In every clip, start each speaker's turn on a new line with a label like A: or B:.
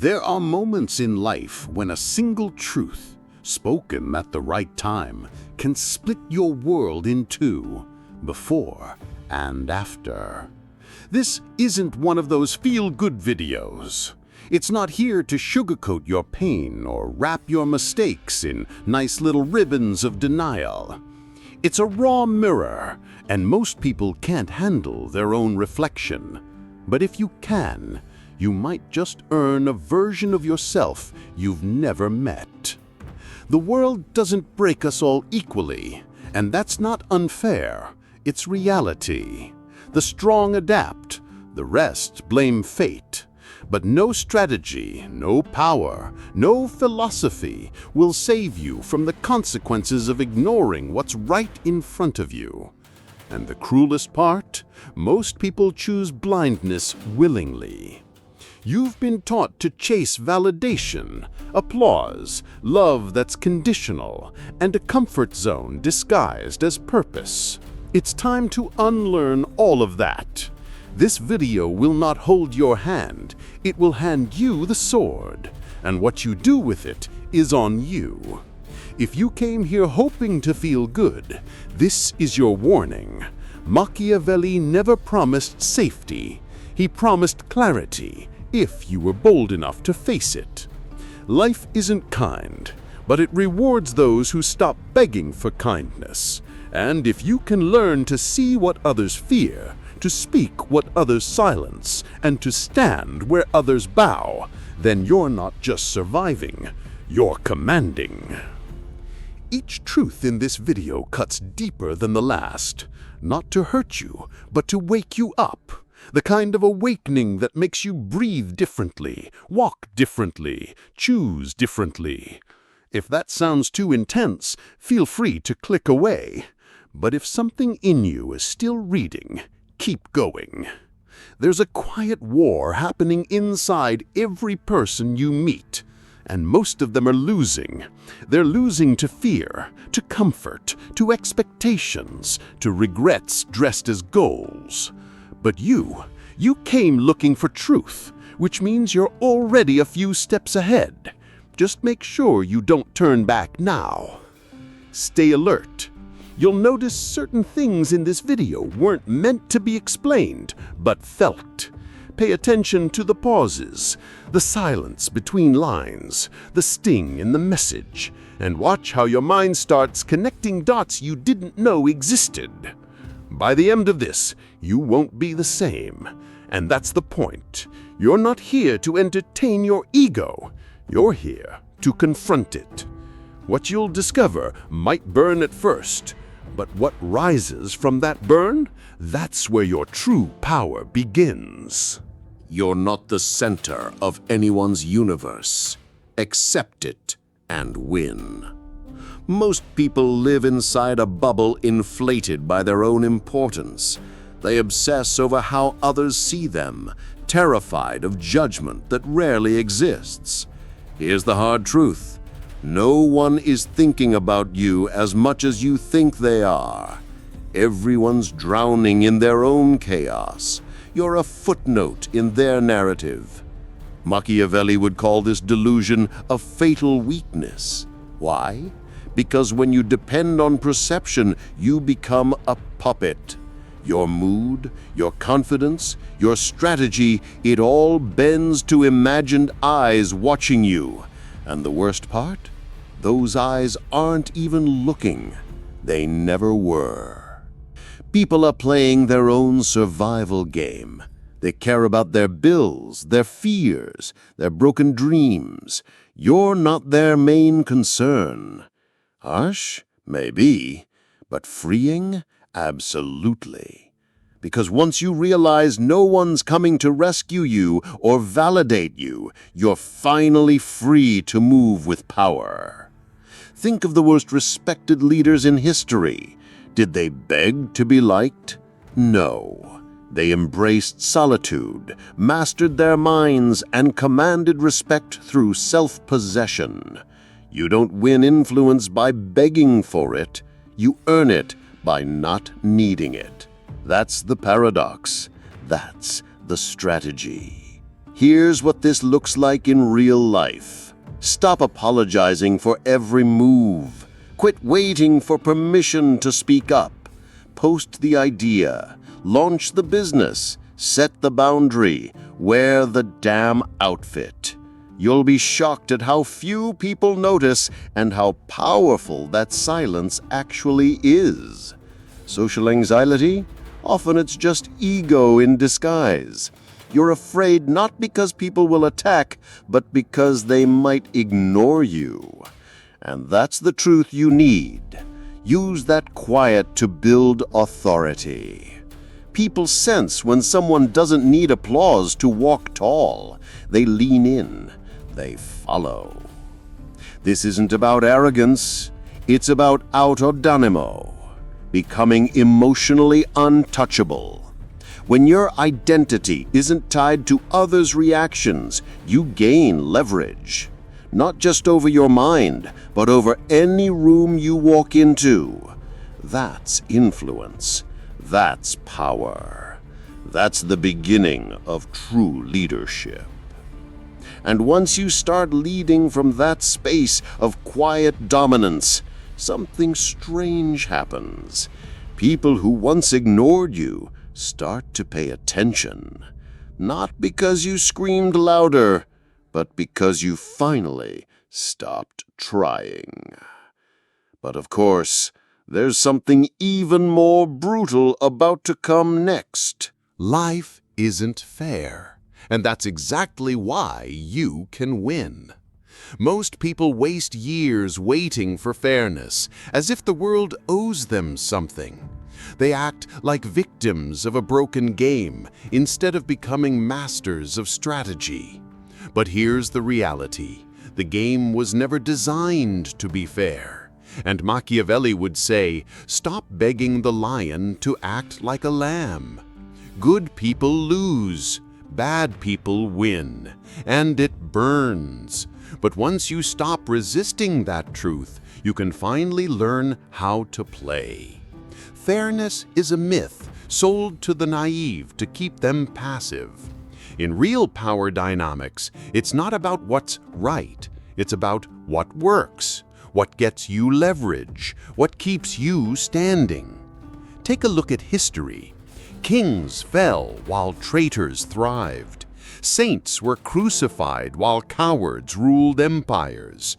A: There are moments in life when a single truth, spoken at the right time, can split your world in two, before and after. This isn't one of those feel-good videos. It's not here to sugarcoat your pain or wrap your mistakes in nice little ribbons of denial. It's a raw mirror, and most people can't handle their own reflection. But if you can, you might just earn a version of yourself you've never met. The world doesn't break us all equally, and that's not unfair. It's reality. The strong adapt, the rest blame fate. But no strategy, no power, no philosophy will save you from the consequences of ignoring what's right in front of you. And the cruelest part? Most people choose blindness willingly. You've been taught to chase validation, applause, love that's conditional, and a comfort zone disguised as purpose. It's time to unlearn all of that. This video will not hold your hand, it will hand you the sword, and what you do with it is on you. If you came here hoping to feel good, this is your warning. Machiavelli never promised safety, he promised clarity, if you were bold enough to face it. Life isn't kind, but it rewards those who stop begging for kindness. And if you can learn to see what others fear, to speak what others silence, and to stand where others bow, then you're not just surviving, you're commanding. Each truth in this video cuts deeper than the last, not to hurt you, but to wake you up. The kind of awakening that makes you breathe differently, walk differently, choose differently. If that sounds too intense, feel free to click away. But if something in you is still reading, keep going. There's a quiet war happening inside every person you meet, and most of them are losing. They're losing to fear, to comfort, to expectations, to regrets dressed as goals. But you came looking for truth, which means you're already a few steps ahead. Just make sure you don't turn back now. Stay alert. You'll notice certain things in this video weren't meant to be explained, but felt. Pay attention to the pauses, the silence between lines, the sting in the message, and watch how your mind starts connecting dots you didn't know existed. By the end of this, you won't be the same. And that's the point. You're not here to entertain your ego. You're here to confront it. What you'll discover might burn at first, but what rises from that burn, that's where your true power begins.
B: You're not the center of anyone's universe. Accept it and win. Most people live inside a bubble inflated by their own importance. They obsess over how others see them, terrified of judgment that rarely exists. Here's the hard truth. No one is thinking about you as much as you think they are. Everyone's drowning in their own chaos. You're a footnote in their narrative. Machiavelli would call this delusion a fatal weakness. Why? Because when you depend on perception, you become a puppet. Your mood, your confidence, your strategy, it all bends to imagined eyes watching you. And the worst part? Those eyes aren't even looking. They never were. People are playing their own survival game. They care about their bills, their fears, their broken dreams. You're not their main concern. Harsh? Maybe. But freeing? Absolutely. Because once you realize no one's coming to rescue you or validate you, you're finally free to move with power. Think of the most respected leaders in history. Did they beg to be liked? No. They embraced solitude, mastered their minds, and commanded respect through self-possession. You don't win influence by begging for it. You earn it by not needing it. That's the paradox. That's the strategy. Here's what this looks like in real life. Stop apologizing for every move. Quit waiting for permission to speak up. Post the idea. Launch the business. Set the boundary. Wear the damn outfit. You'll be shocked at how few people notice and how powerful that silence actually is. Social anxiety? Often it's just ego in disguise. You're afraid not because people will attack, but because they might ignore you. And that's the truth you need. Use that quiet to build authority. People sense when someone doesn't need applause to walk tall. They lean in. They follow. This isn't about arrogance. It's about autodynamo, becoming emotionally untouchable. When your identity isn't tied to others' reactions, you gain leverage. Not just over your mind, but over any room you walk into. That's influence. That's power. That's the beginning of true leadership. And once you start leading from that space of quiet dominance, something strange happens. People who once ignored you start to pay attention, not because you screamed louder, but because you finally stopped trying. But of course, there's something even more brutal about to come next.
A: Life isn't fair, and that's exactly why you can win. Most people waste years waiting for fairness, as if the world owes them something. They act like victims of a broken game instead of becoming masters of strategy. But here's the reality. The game was never designed to be fair. And Machiavelli would say, stop begging the lion to act like a lamb. Good people lose. Bad people win. And it burns. But once you stop resisting that truth, you can finally learn how to play. Fairness is a myth sold to the naive to keep them passive. In real power dynamics, it's not about what's right. It's about what works, what gets you leverage, what keeps you standing. Take a look at history. Kings fell while traitors thrived. Saints were crucified while cowards ruled empires.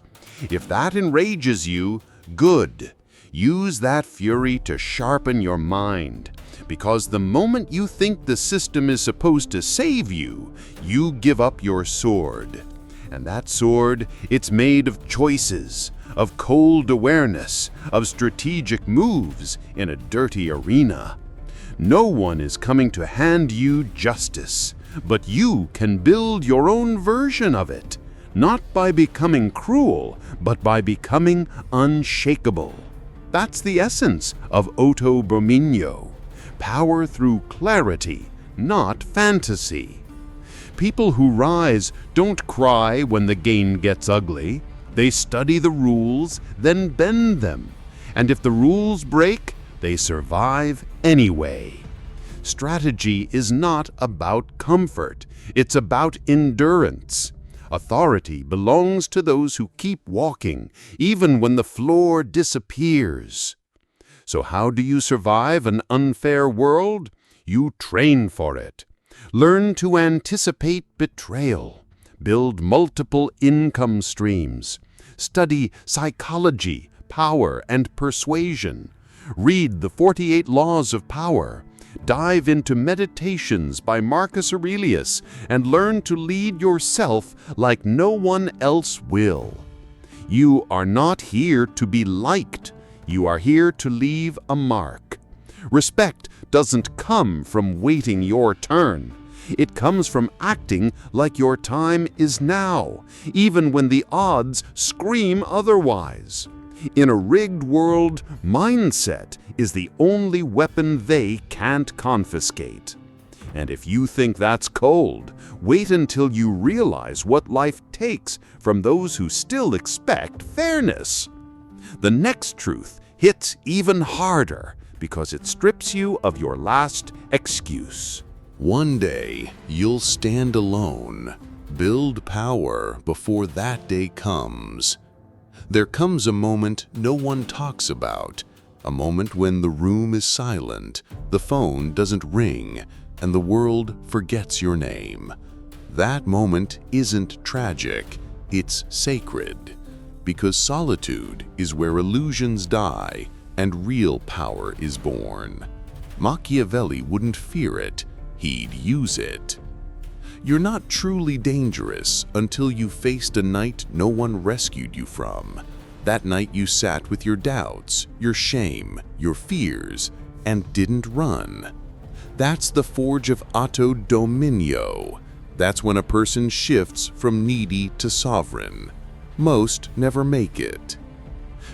A: If that enrages you, good. Use that fury to sharpen your mind, because the moment you think the system is supposed to save you, you give up your sword. And that sword, it's made of choices, of cold awareness, of strategic moves in a dirty arena. No one is coming to hand you justice, but you can build your own version of it, not by becoming cruel, but by becoming unshakable. That's the essence of Otto Bomino. Power through clarity, not fantasy. People who rise don't cry when the game gets ugly. They study the rules, then bend them. And if the rules break, they survive anyway. Strategy is not about comfort. It's about endurance. Authority belongs to those who keep walking, even when the floor disappears. So how do you survive an unfair world? You train for it. Learn to anticipate betrayal. Build multiple income streams. Study psychology, power, and persuasion. Read the 48 Laws of Power. Dive into Meditations by Marcus Aurelius and learn to lead yourself like no one else will. You are not here to be liked. You are here to leave a mark. Respect doesn't come from waiting your turn. It comes from acting like your time is now, even when the odds scream otherwise. In a rigged world, mindset is the only weapon they can't confiscate. And if you think that's cold, wait until you realize what life takes from those who still expect fairness. The next truth hits even harder because it strips you of your last excuse. One day, you'll stand alone, build power before that day comes. There comes a moment no one talks about, a moment when the room is silent, the phone doesn't ring, and the world forgets your name. That moment isn't tragic, it's sacred, because solitude is where illusions die and real power is born. Machiavelli wouldn't fear it, he'd use it. You're not truly dangerous until you faced a night no one rescued you from. That night you sat with your doubts, your shame, your fears, and didn't run. That's the forge of autodominio. That's when a person shifts from needy to sovereign. Most never make it.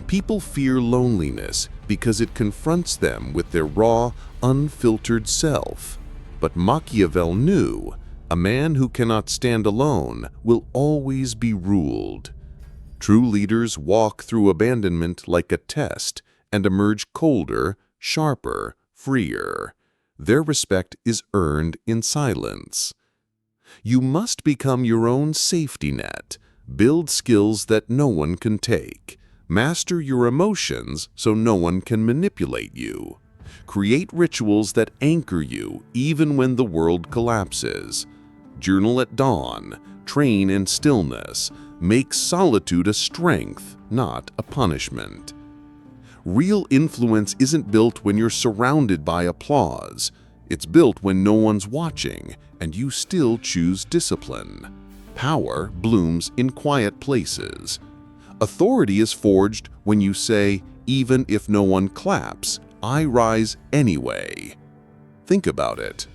A: People fear loneliness because it confronts them with their raw, unfiltered self. But Machiavelli knew, a man who cannot stand alone will always be ruled. True leaders walk through abandonment like a test and emerge colder, sharper, freer. Their respect is earned in silence. You must become your own safety net, build skills that no one can take, master your emotions so no one can manipulate you, create rituals that anchor you even when the world collapses, journal at dawn, train in stillness, make solitude a strength, not a punishment. Real influence isn't built when you're surrounded by applause. It's built when no one's watching and you still choose discipline. Power blooms in quiet places. Authority is forged when you say, even if no one claps, I rise anyway. Think about it.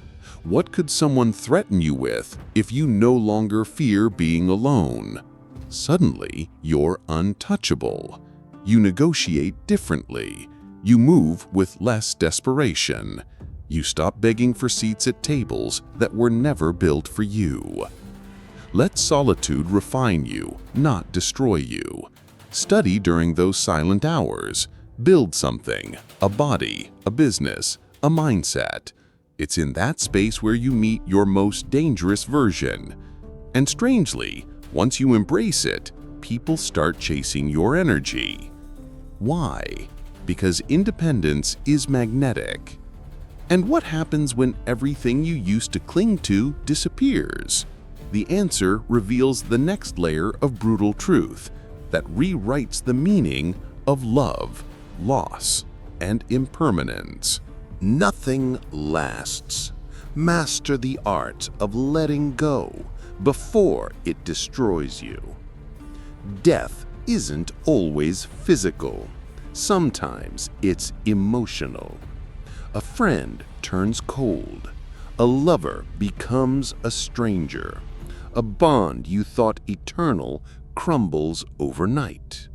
A: What could someone threaten you with if you no longer fear being alone? Suddenly, you're untouchable. You negotiate differently. You move with less desperation. You stop begging for seats at tables that were never built for you. Let solitude refine you, not destroy you. Study during those silent hours. Build something, a body, a business, a mindset. It's in that space where you meet your most dangerous version. And strangely, once you embrace it, people start chasing your energy. Why? Because independence is magnetic. And what happens when everything you used to cling to disappears? The answer reveals the next layer of brutal truth that rewrites the meaning of love, loss, and impermanence.
B: Nothing lasts. Master the art of letting go before it destroys you. Death isn't always physical. Sometimes it's emotional. A friend turns cold. A lover becomes a stranger. A bond you thought eternal crumbles overnight.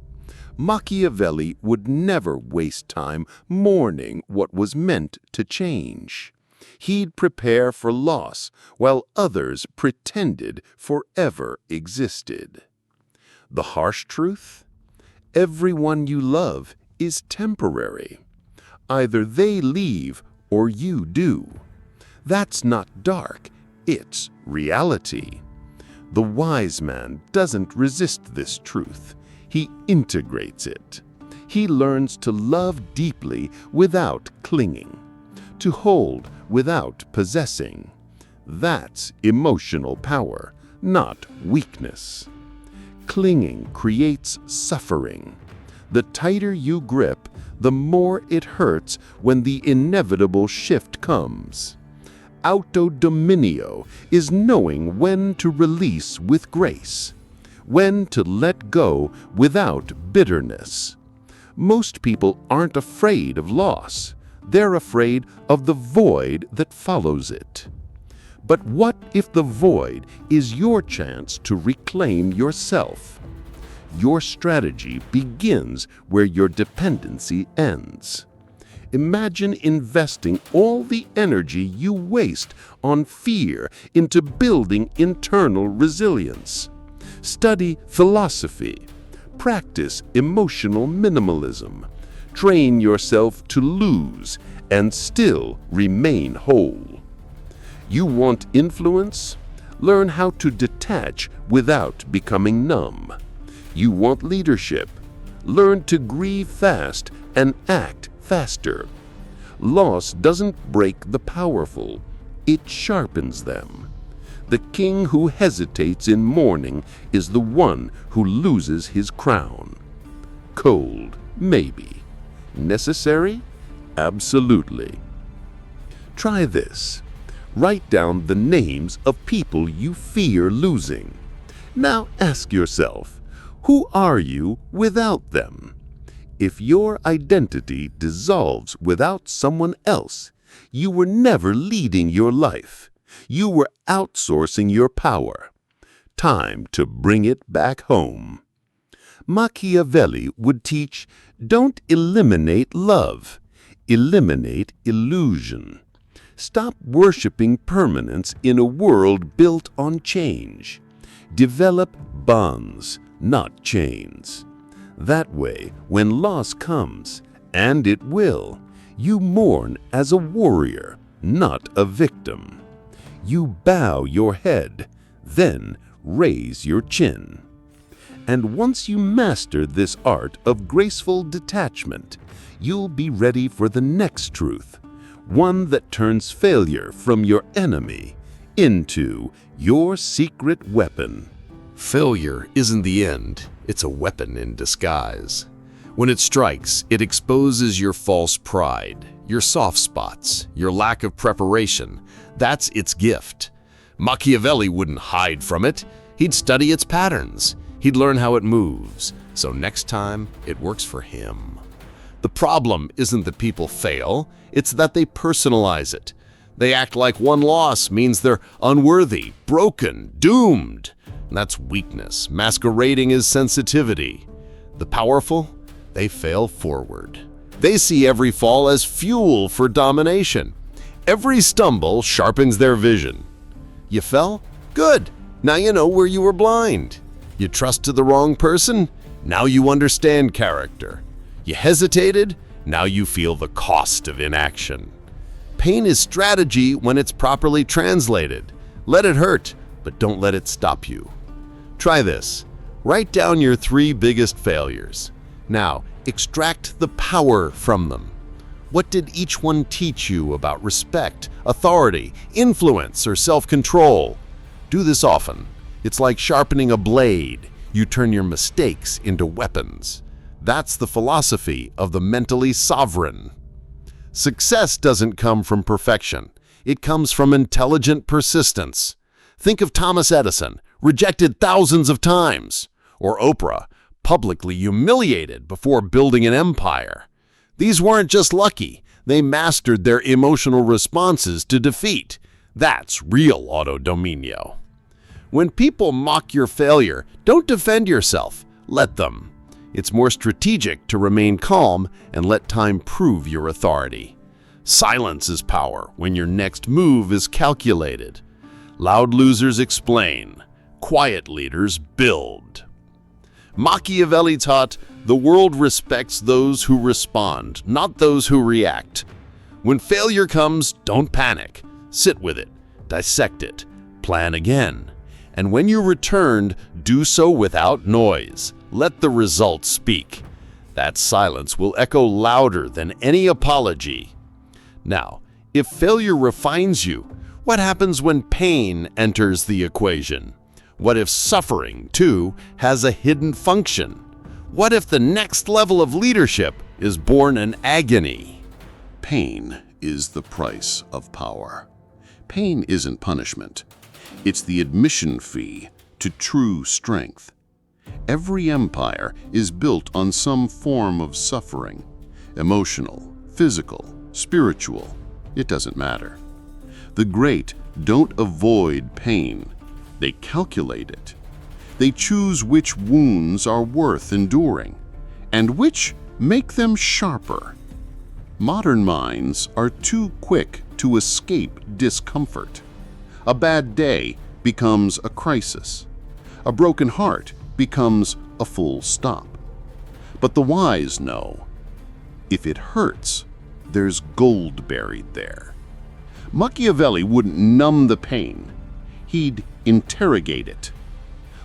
B: Machiavelli would never waste time mourning what was meant to change. He'd prepare for loss while others pretended forever existed. The harsh truth? Everyone you love is temporary. Either they leave or you do. That's not dark, it's reality. The wise man doesn't resist this truth. He integrates it. He learns to love deeply without clinging, to hold without possessing. That's emotional power, not weakness. Clinging creates suffering. The tighter you grip, the more it hurts when the inevitable shift comes. Autodominio is knowing when to release with grace, when to let go without bitterness. Most people aren't afraid of loss. They're afraid of the void that follows it. But what if the void is your chance to reclaim yourself? Your strategy begins where your dependency ends. Imagine investing all the energy you waste on fear into building internal resilience. Study philosophy. Practice emotional minimalism. Train yourself to lose and still remain whole.
C: You want influence? Learn how to detach without becoming numb. You want leadership? Learn to grieve fast and act faster. Loss doesn't break the powerful, it sharpens them. The king who hesitates in mourning is the one who loses his crown. Cold, maybe. Necessary? Absolutely. Try this. Write down the names of people you fear losing. Now ask yourself, who are you without them? If your identity dissolves without someone else, you were never leading your life. You were outsourcing your power. Time to bring it back home. Machiavelli would teach, don't eliminate love, eliminate illusion. Stop worshiping permanence in a world built on change. Develop bonds, not chains. That way, when loss comes, and it will, you mourn as a warrior, not a victim. You bow your head, then raise your chin. And once you master this art of graceful detachment, you'll be ready for the next truth, one that turns failure from your enemy into your secret weapon.
B: Failure isn't the end, it's a weapon in disguise. When it strikes, it exposes your false pride, your soft spots, your lack of preparation. That's its gift. Machiavelli wouldn't hide from it. He'd study its patterns. He'd learn how it moves, so next time it works for him. The problem isn't that people fail, it's that they personalize it. They act like one loss means they're unworthy, broken, doomed. That's weakness, masquerading as sensitivity. The powerful, they fail forward. They see every fall as fuel for domination. Every stumble sharpens their vision. You fell? Good. Now you know where you were blind. You trusted the wrong person? Now you understand character. You hesitated? Now you feel the cost of inaction. Pain is strategy when it's properly translated. Let it hurt, but don't let it stop you. Try this. Write down your 3 biggest failures. Now, extract the power from them. What did each one teach you about respect, authority, influence, or self-control? Do this often. It's like sharpening a blade. You turn your mistakes into weapons. That's the philosophy of the mentally sovereign. Success doesn't come from perfection. It comes from intelligent persistence. Think of Thomas Edison, rejected thousands of times, or Oprah, publicly humiliated before building an empire. These weren't just lucky. They mastered their emotional responses to defeat. That's real autodominio. When people mock your failure, don't defend yourself. Let them. It's more strategic to remain calm and let time prove your authority. Silence is power when your next move is calculated. Loud losers explain. Quiet leaders build. Machiavelli taught, the world respects those who respond, not those who react. When failure comes, don't panic. Sit with it. Dissect it. Plan again. And when you return, do so without noise. Let the results speak. That silence will echo louder than any apology. Now, if failure refines you, what happens when pain enters the equation? What if suffering, too, has a hidden function? What if the next level of leadership is born in agony?
A: Pain is the price of power. Pain isn't punishment. It's the admission fee to true strength. Every empire is built on some form of suffering. Emotional, physical, spiritual, it doesn't matter. The great don't avoid pain. They calculate it. They choose which wounds are worth enduring and which make them sharper. Modern minds are too quick to escape discomfort. A bad day becomes a crisis. A broken heart becomes a full stop. But the wise know, if it hurts, there's gold buried there.
D: Machiavelli wouldn't numb the pain. He'd interrogate it.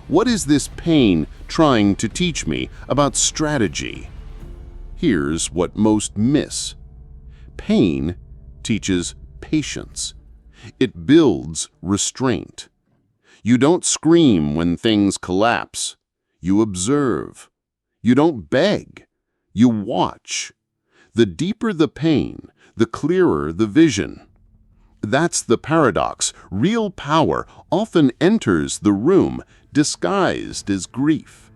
D: What is this pain trying to teach me about strategy? Here's what most miss. Pain teaches patience. It builds restraint. You don't scream when things collapse. You observe. You don't beg. You watch. The deeper the pain, the clearer the vision. That's the paradox. Real power often enters the room disguised as grief.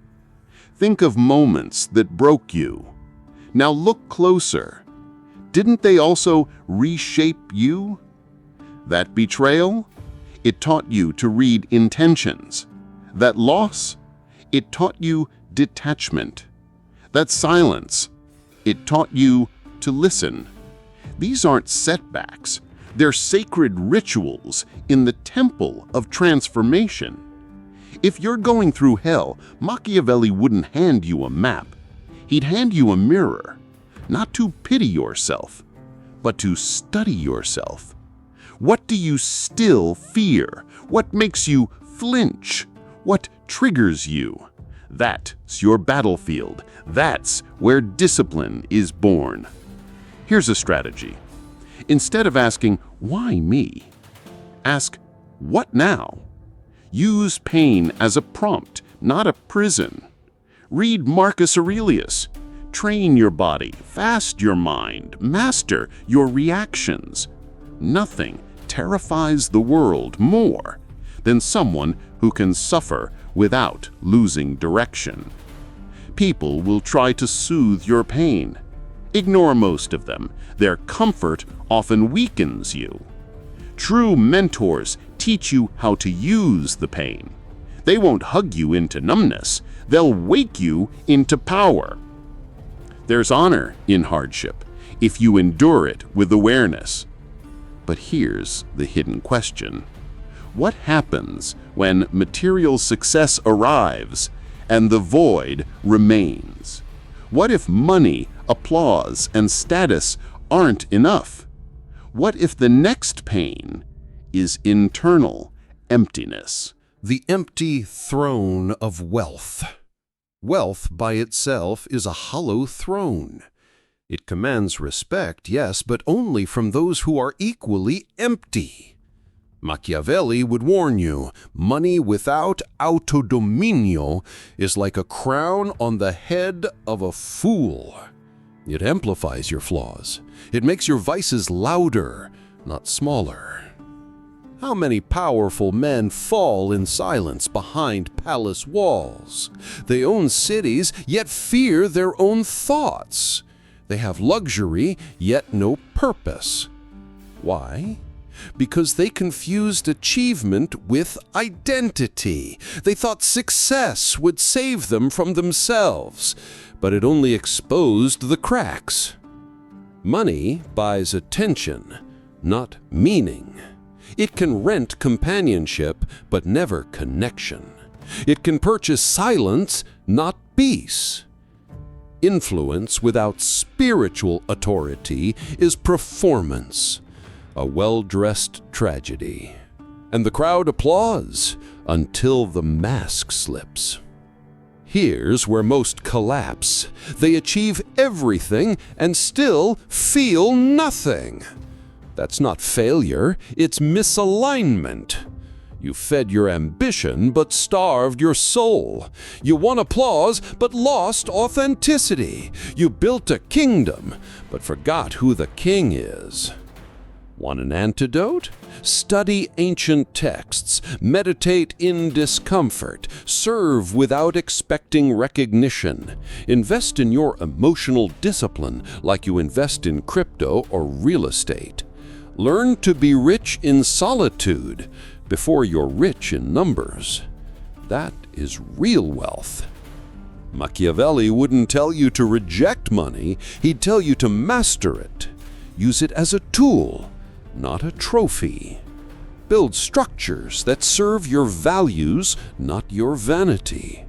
D: Think of moments that broke you. Now look closer. Didn't they also reshape you? That betrayal? It taught you to read intentions. That loss? It taught you detachment. That silence? It taught you to listen. These aren't setbacks. They're sacred rituals in the temple of transformation. If you're going through hell, Machiavelli wouldn't hand you a map. He'd hand you a mirror, not to pity yourself, but to study yourself. What do you still fear? What makes you flinch? What triggers you? That's your battlefield. That's where discipline is born. Here's a strategy. Instead of asking, "Why me?" ask, "What now?" Use pain as a prompt, not a prison. Read Marcus Aurelius. Train your body, fast your mind, master your reactions. Nothing terrifies the world more than someone who can suffer without losing direction. People will try to soothe your pain. Ignore most of them. Their comfort often weakens you. True mentors teach you how to use the pain. They won't hug you into numbness. They'll wake you into power. There's honor in hardship if you endure it with awareness. But here's the hidden question. What happens when material success arrives and the void remains? What if money, applause, and status aren't enough? What if the next pain is internal emptiness?
A: The empty throne of wealth. Wealth by itself is a hollow throne. It commands respect, yes, but only from those who are equally empty. Machiavelli would warn you, money without autodominio is like a crown on the head of a fool. It amplifies your flaws. It makes your vices louder, not smaller. How many powerful men fall in silence behind palace walls? They own cities, yet fear their own thoughts. They have luxury, yet no purpose. Why? Because they confused achievement with identity. They thought success would save them from themselves, but it only exposed the cracks. Money buys attention, not meaning. It can rent companionship, but never connection. It can purchase silence, not peace. Influence without spiritual authority is performance, a well-dressed tragedy. And the crowd applauds until the mask slips. Here's where most collapse. They achieve everything and still feel nothing. That's not failure, it's misalignment. You fed your ambition but starved your soul. You won applause but lost authenticity. You built a kingdom but forgot who the king is. Want an antidote? Study ancient texts, meditate in discomfort, serve without expecting recognition. Invest in your emotional discipline like you invest in crypto or real estate. Learn to be rich in solitude before you're rich in numbers. That is real wealth. Machiavelli wouldn't tell you to reject money, he'd tell you to master it. Use it as a tool, not a trophy. Build structures that serve your values, not your vanity.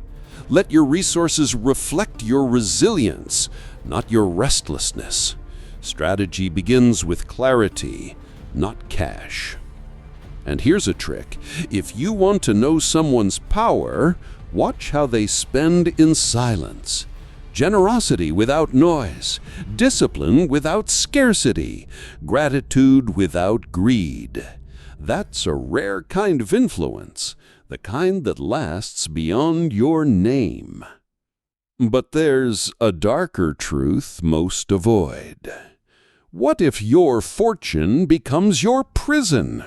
A: Let your resources reflect your resilience, not your restlessness. Strategy begins with clarity,
C: not cash. And here's a trick. If you want to know someone's power, watch how they spend in silence. Generosity without noise, discipline without scarcity, gratitude without greed. That's a rare kind of influence, the kind that lasts beyond your name. But there's a darker truth most avoid. What if your fortune becomes your prison?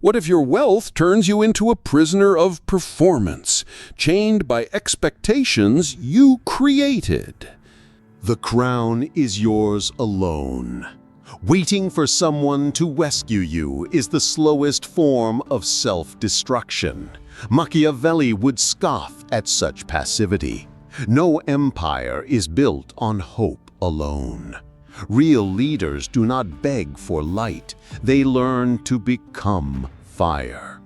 C: What if your wealth turns you into a prisoner of performance, chained by expectations you created?
D: The crown is yours alone. Waiting for someone to rescue you is the slowest form of self-destruction. Machiavelli would scoff at such passivity. No empire is built on hope alone. Real leaders do not beg for light. They learn to become fire.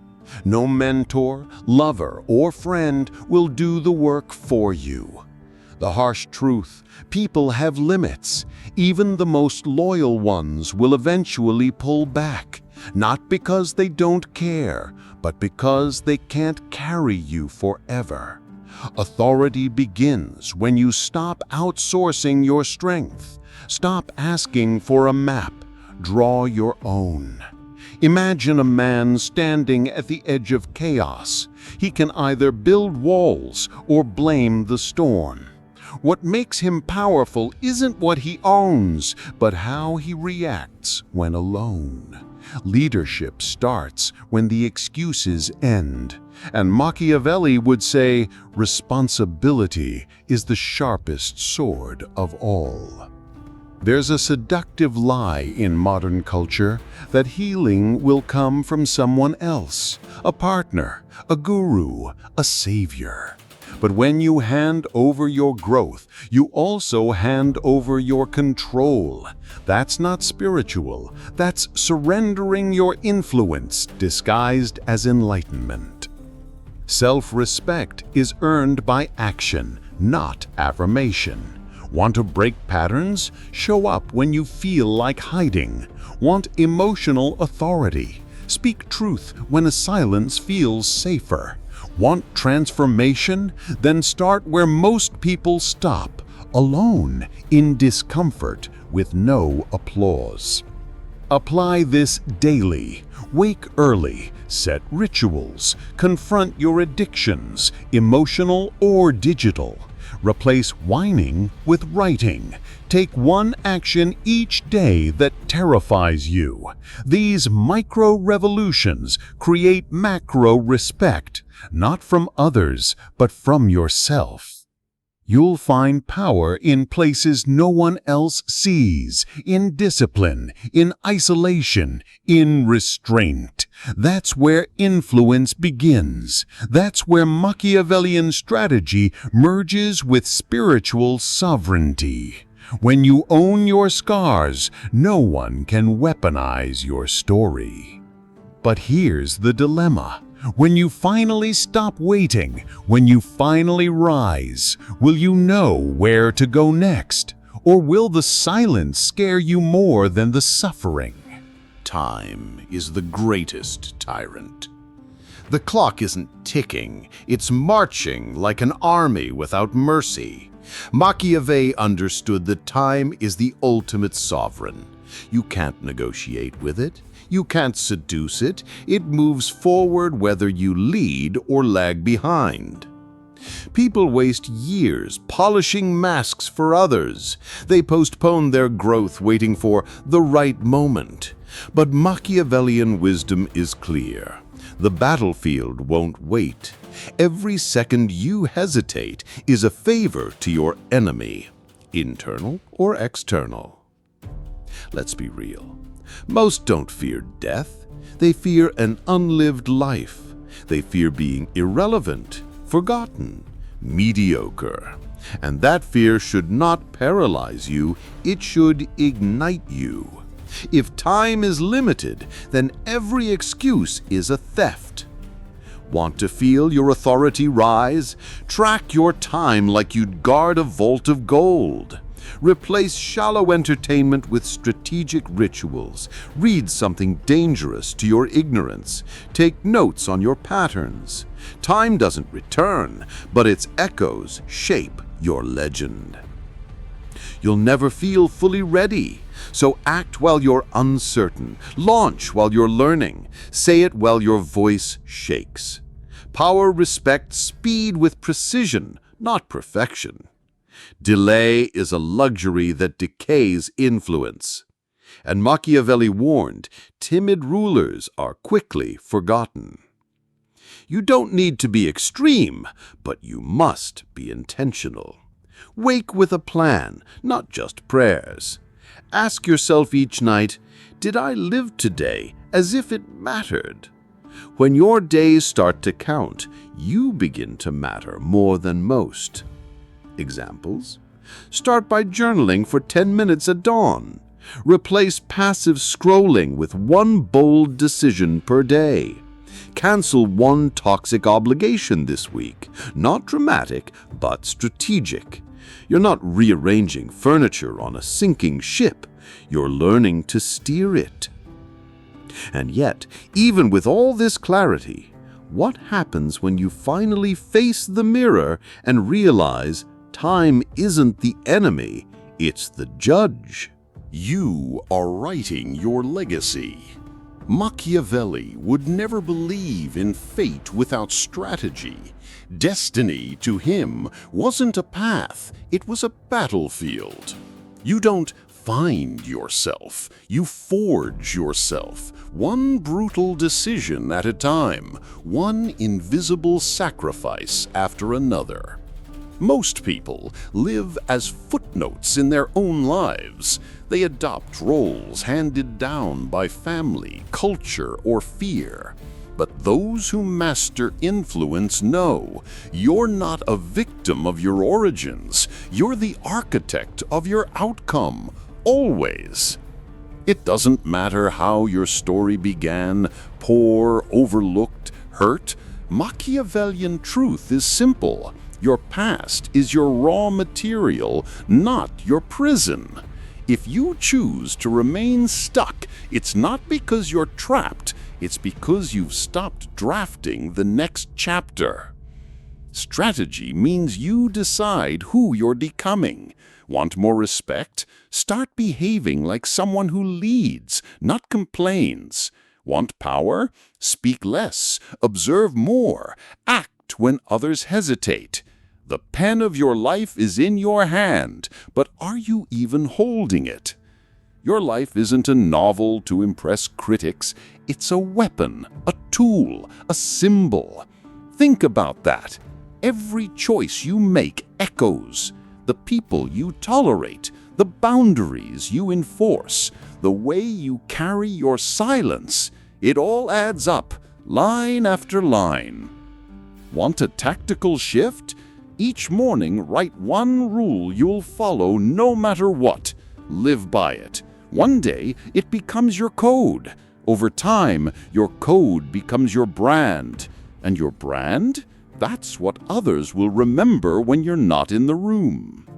D: No mentor, lover, or friend will do the work for you. The harsh truth: people have limits. Even the most loyal ones will eventually pull back, not because they don't care, but because they can't carry you forever. Authority begins when you stop outsourcing your strength. Stop asking for a map. Draw your own. Imagine a man standing at the edge of chaos. He can either build walls or blame the storm. What makes him powerful isn't what he owns, but how he reacts when alone. Leadership starts when the excuses end. And Machiavelli would say, responsibility is the sharpest sword of all. There's a seductive lie in modern culture that healing will come from someone else, a partner, a guru, a savior. But when you hand over your growth, you also hand over your control. That's not spiritual. That's surrendering your influence disguised as enlightenment. Self-respect is earned by action, not affirmation. Want to break patterns? Show up when you feel like hiding. Want emotional authority? Speak truth when a silence feels safer. Want transformation? Then start where most people stop, alone, in discomfort, with no applause. Apply this daily. Wake early. Set rituals. Confront your addictions, emotional or digital. Replace whining with writing. Take one action each day that terrifies you. These micro-revolutions create macro-respect, not from others, but from yourself. You'll find power in places no one else sees, in discipline, in isolation, in restraint. That's where influence begins. That's where Machiavellian strategy merges with spiritual sovereignty. When you own your scars, no one can weaponize your story. But here's the dilemma. When you finally stop waiting, when you finally rise, will you know where to go next? Or will the silence scare you more than the suffering?
B: Time is the greatest tyrant. The clock isn't ticking, it's marching like an army without mercy. Machiavelli understood that time is the ultimate sovereign. You can't negotiate with it. You can't seduce it. It moves forward whether you lead or lag behind. People waste years polishing masks for others. They postpone their growth waiting for the right moment. But Machiavellian wisdom is clear. The battlefield won't wait. Every second you hesitate is a favor to your enemy, internal or external. Let's be real. Most don't fear death. They fear an unlived life. They fear being irrelevant, forgotten, mediocre. And that fear should not paralyze you. It should ignite you. If time is limited, then every excuse is a theft. Want to feel your authority rise? Track your time like you'd guard a vault of gold.
C: Replace shallow entertainment with strategic rituals. Read something dangerous to your ignorance. Take notes on your patterns. Time doesn't return, but its echoes shape your legend. You'll never feel fully ready, so act while you're uncertain. Launch while you're learning. Say it while your voice shakes. Power respects speed with precision, not perfection. Delay is a luxury that decays influence. And Machiavelli warned, timid rulers are quickly forgotten. You don't need to be extreme, but you must be intentional. Wake with a plan, not just prayers. Ask yourself each night, did I live today as if it mattered? When your days start to count, you begin to matter more than most. Examples? Start by journaling for 10 minutes at dawn. Replace passive scrolling with one bold decision per day. Cancel one toxic obligation this week. Not dramatic, but strategic. You're not rearranging furniture on a sinking ship. You're learning to steer it. And yet, even with all this clarity, what happens when you finally face the mirror and realize time isn't the enemy, it's the judge?
D: You are writing your legacy. Machiavelli would never believe in fate without strategy. Destiny, to him, wasn't a path, it was a battlefield. You don't find yourself, you forge yourself, one brutal decision at a time, one invisible sacrifice after another. Most people live as footnotes in their own lives. They adopt roles handed down by family, culture, or fear. But those who master influence know you're not a victim of your origins. You're the architect of your outcome, always. It doesn't matter how your story began, poor, overlooked, hurt. Machiavellian truth is simple. Your past is your raw material, not your prison. If you choose to remain stuck, it's not because you're trapped, it's because you've stopped drafting the next chapter. Strategy means you decide who you're becoming. Want more respect? Start behaving like someone who leads, not complains. Want power? Speak less, observe more, act when others hesitate. The pen of your life is in your hand, but are you even holding it? Your life isn't a novel to impress critics. It's a weapon, a tool, a symbol. Think about that. Every choice you make echoes. The people you tolerate, the boundaries you enforce, the way you carry your silence, it all adds up, line after line. Want a tactical shift? Each morning, write one rule you'll follow no matter what. Live by it. One day, it becomes your code. Over time, your code becomes your brand. And your brand? That's what others will remember when you're not in the room.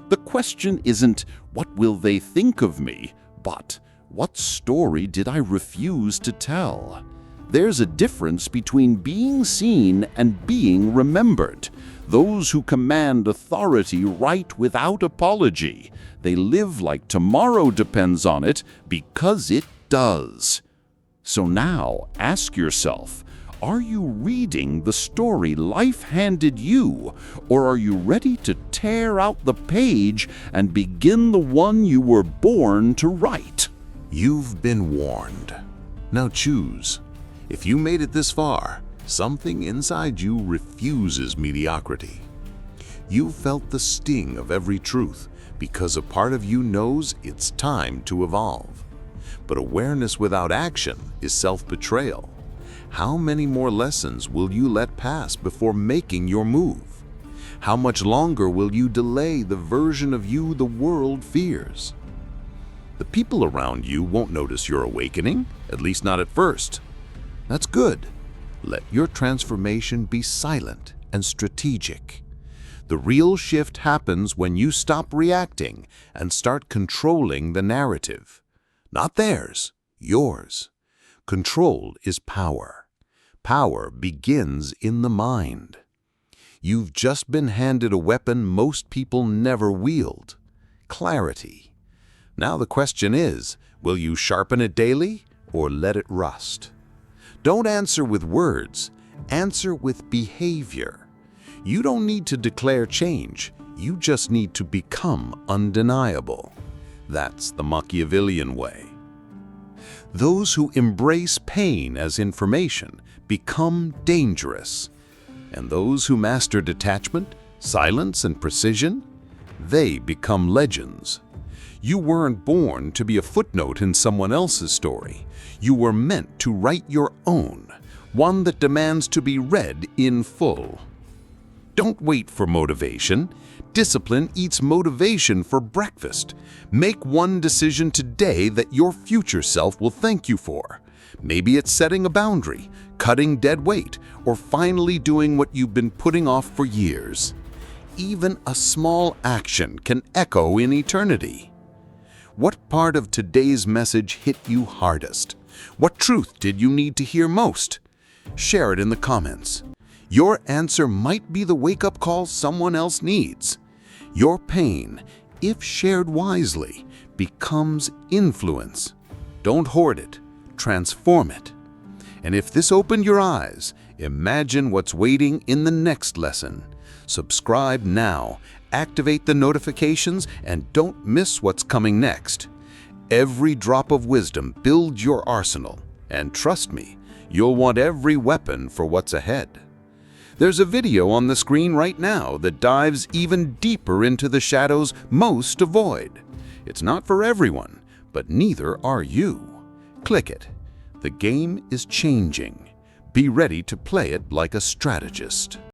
D: The question isn't, what will they think of me? But, what story did I refuse to tell? There's a difference between being seen and being remembered. Those who command authority write without apology. They live like tomorrow depends on it because it does. So now, ask yourself, are you reading the story life handed you, or are you ready to tear out the page and begin the one you were born to write?
A: You've been warned. Now choose. If you made it this far, something inside you refuses mediocrity. You felt the sting of every truth because a part of you knows it's time to evolve. But awareness without action is self-betrayal. How many more lessons will you let pass before making your move? How much longer will you delay the version of you the world fears? The people around you won't notice your awakening, at least not at first. That's good. Let your transformation be silent and strategic. The real shift happens when you stop reacting and start controlling the narrative. Not theirs, yours. Control is power. Power begins in the mind. You've just been handed a weapon most people never wield: clarity. Now the question is, will you sharpen it daily or let it rust? Don't answer with words, answer with behavior. You don't need to declare change, you just need to become undeniable. That's the Machiavellian way. Those who embrace pain as information become dangerous. And those who master detachment, silence, and precision, they become legends. You weren't born to be a footnote in someone else's story. You were meant to write your own, one that demands to be read in full. Don't wait for motivation. Discipline eats motivation for breakfast. Make one decision today that your future self will thank you for. Maybe it's setting a boundary, cutting dead weight, or finally doing what you've been putting off for years. Even a small action can echo in eternity. What part of today's message hit you hardest? What truth did you need to hear most? Share it in the comments. Your answer might be the wake-up call someone else needs. Your pain, if shared wisely, becomes influence. Don't hoard it, transform it. And if this opened your eyes, imagine what's waiting in the next lesson. Subscribe now, activate the notifications, and don't miss what's coming next. Every drop of wisdom builds your arsenal, and trust me, you'll want every weapon for what's ahead. There's a video on the screen right now that dives even deeper into the shadows most avoid. It's not for everyone, but neither are you. Click it. The game is changing. Be ready to play it like a strategist.